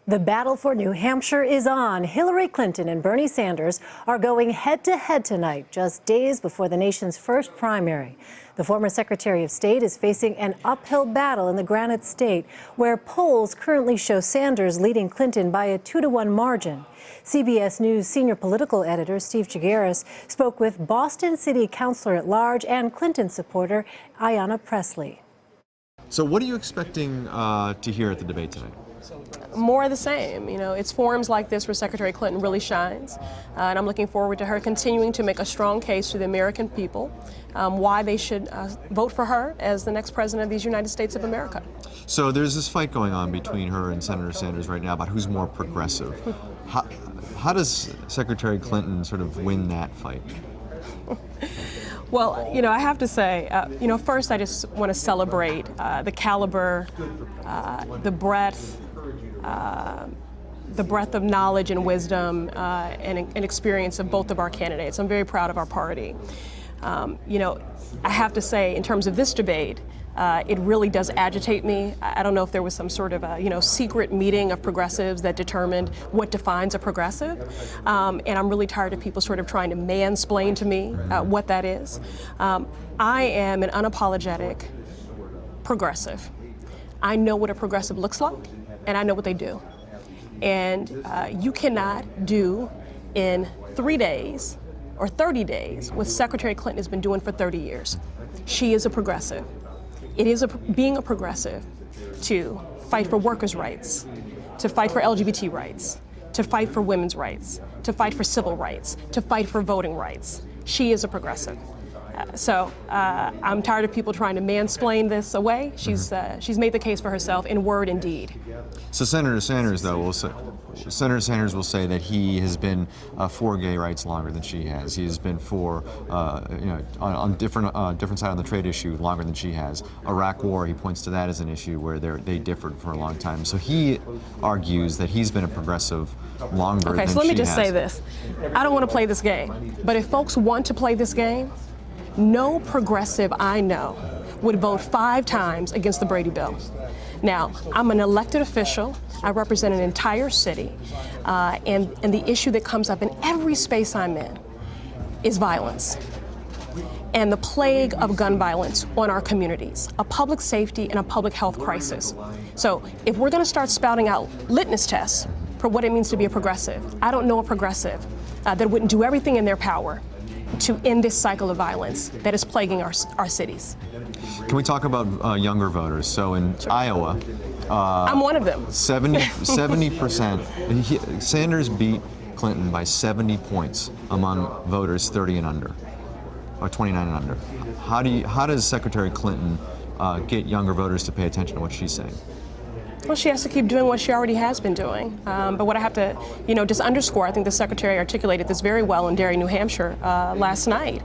The battle for New Hampshire is on. Hillary Clinton and Bernie Sanders are going head-to-head tonight, just days before the nation's first primary. The former Secretary of State is facing an uphill battle in the Granite State, where polls currently show Sanders leading Clinton by a 2-to-1 margin. CBS News senior political editor Steve Chigueras spoke with Boston City Councilor-at-Large and Clinton supporter Ayanna Pressley. So what are you expecting to hear at the debate tonight? More of the same. You know, it's forums like this where Secretary Clinton really shines, and I'm looking forward to her continuing to make a strong case to the American people why they should vote for her as the next president of these United States of America. So there's this fight going on between her and Senator Sanders right now about who's more progressive. How does Secretary Clinton sort of win that fight? Well, you know, I have to say, first I just want to celebrate the caliber, the breadth of knowledge and wisdom and experience of both of our candidates. I'm very proud of our party. I have to say, in terms of this debate, it really does agitate me. I don't know if there was some sort of secret meeting of progressives that determined what defines a progressive, and I'm really tired of people sort of trying to mansplain to me what that is. I am an unapologetic progressive. I know what a progressive looks like, and I know what they do. And you cannot do in 3 days or 30 days what Secretary Clinton has been doing for 30 years. She is a progressive. It is being a progressive to fight for workers' rights, to fight for LGBT rights, to fight for women's rights, to fight for civil rights, to fight for voting rights. She is a progressive. So I'm tired of people trying to mansplain this away. She's made the case for herself in word and deed. So Senator Sanders, though, will say that he has been for gay rights longer than she has. He has been for, on different side on the trade issue longer than she has. Iraq War, he points to that as an issue where they differed for a long time. So he argues that he's been a progressive longer than she has. Okay, so let me just say this. I don't want to play this game, but if folks want to play this game, no progressive I know would vote 5 times against the Brady bill. Now, I'm an elected official. I represent an entire city, and the issue that comes up in every space I'm in is violence and the plague of gun violence on our communities, a public safety and a public health crisis. So if we're going to start spouting out litmus tests for what it means to be a progressive, I don't know a progressive that wouldn't do everything in their power to end this cycle of violence that is plaguing our cities. Can we talk about younger voters? So in Iowa, I'm one of them. 70%. Sanders beat Clinton by 70 points among voters 30 and under, or 29 and under. How does Secretary Clinton get younger voters to pay attention to what she's saying? Well, she has to keep doing what she already has been doing. But what I have to, just underscore, I think the Secretary articulated this very well in Derry, New Hampshire last night.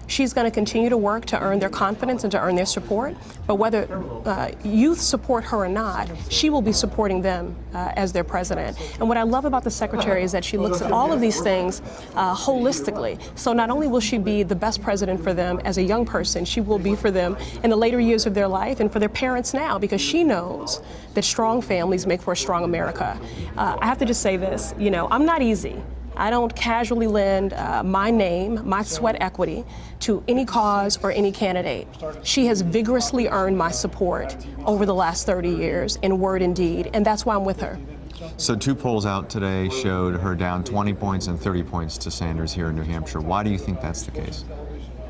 She's going to continue to work to earn their confidence and to earn their support. But whether youth support her or not, she will be supporting them as their president. And what I love about the Secretary is that she looks at all of these things holistically. So not only will she be the best president for them as a young person, she will be for them in the later years of their life and for their parents now, because she knows that strong families make for a strong America. I have to just say this, I'm not easy. I don't casually lend my name, my sweat equity to any cause or any candidate. She has vigorously earned my support over the last 30 years in word and deed, and that's why I'm with her. So 2 polls out today showed her down 20 points and 30 points to Sanders here in New Hampshire. Why do you think that's the case?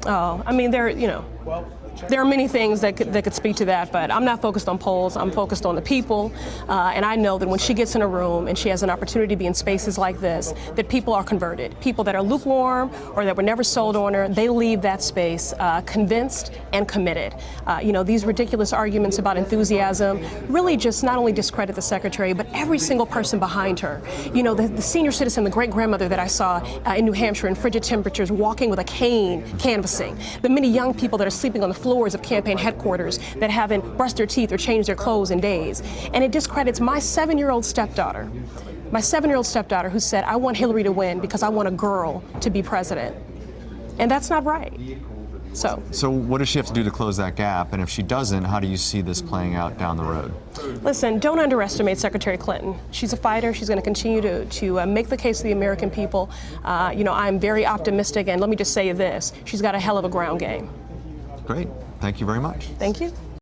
Oh, I mean, there are many things that could speak to that, but I'm not focused on polls. I'm focused on the people, and I know that when she gets in a room and she has an opportunity to be in spaces like this, that people are converted. People that are lukewarm or that were never sold on her, they leave that space convinced and committed. These ridiculous arguments about enthusiasm really just not only discredit the Secretary, but every single person behind her. The senior citizen, the great-grandmother that I saw in New Hampshire in frigid temperatures walking with a cane canvassing, the many young people that are sleeping on the floors of campaign headquarters that haven't brushed their teeth or changed their clothes in days. And it discredits my 7-year-old stepdaughter. My 7-year-old stepdaughter who said, I want Hillary to win because I want a girl to be president. And that's not right. So what does she have to do to close that gap? And if she doesn't, how do you see this playing out down the road? Listen, don't underestimate Secretary Clinton. She's a fighter. She's going to continue to make the case to the American people. I'm very optimistic, and let me just say this. She's got a hell of a ground game. Great. Thank you very much. Thank you.